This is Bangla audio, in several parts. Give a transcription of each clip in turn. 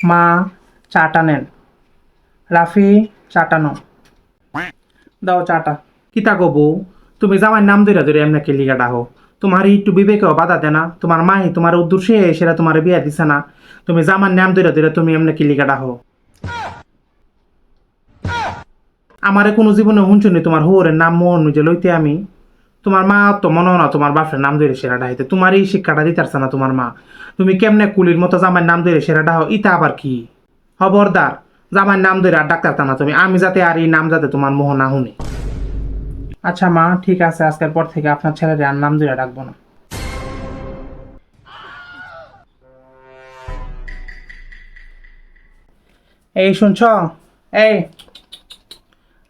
মা চাটা নেন। রাফি চাটা নাও। দাও চাটা। কিতা গো বউ, তুমি জামাই নাম ধরে ধরে এমনি কে লিগা ডাহো? তোমার একটু বিবেকেও বাধা দেয় না? তোমার মাই তোমার উদ্দেশ্যে সেটা তোমার বিয়া দিছে না? তুমি জামার নাম ধরে ধরে তুমি এমনি কে লিগা ডাহো? আমারে কোনো জীবনে হুঁচুনি তোমার হোরের নাম মোহন যে লইতে আমি? তোমার মা তো মনে হয় না তোমার বাপের নাম ধরে সেরা ডাইতে, তোমার এই শিক্ষাটা দিতেছে না তোমার মা। তুমি কেমনে কুলির মতো জামার নাম ধরে সেরা ডাহো, ইটা আবার কি? খবরদার, জামার নাম ধরে আর ডাক্তার না তুমি, আমি যাতে আর এই নাম যাতে তোমার মোহ না শুনি। আচ্ছা মা, ঠিক আছে, আজকের পর থেকে আপনার ছেলের আর নাম ধরে ডাকবো না। এই শুনছ? এই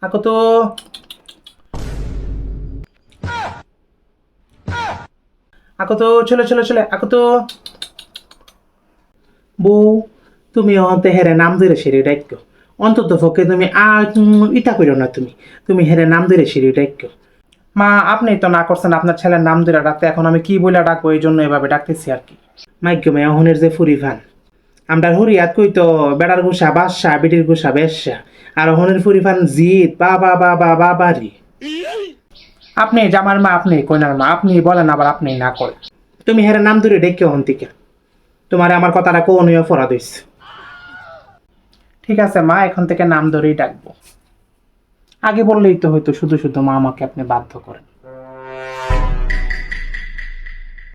আকো তো, আকো তো, চলে চলে চলে আকো তো। বউ, তুমি অন্তে হেরে নাম ধরে সিঁড়ি ডাইক্য। অন্তত পক্ষে তুমি ইটা করো না, তুমি তুমি হেরে নাম ধরে সিঁড়ি ডাইক্য। মা, আপনি তো না করছেন আপনার ছেলের নাম ধরে ডাকতে, এখন আমি কি বলে ডাকবো, এই জন্য এভাবে ডাকতেছি আর কি। মাইক্য মেয়ে অহনের যে ফুরি ফান, আমরা হরিয়াত কই তো বেড়ার গুসা বাদশা, বিটির গুসা বেশ্যা, আর অহনের ফুরি ফান জিত বাবা বাবা বাবারি। আপনি জামার মা, আপনি কইনার মা, আপনি বলেন আবার আপনি না করেন। তুমি হেরে নাম ধরে ডেকে অহন্তিকা, তোমার আমার কথাটা কোন অপরাধ হইছে? ঠিক আছে মা, এখন থেকে নাম ধরেই ডাকবো। আগে বললেই তো হয়তো, শুধু শুধু মা আমাকে আপনি বাধ্য করেন।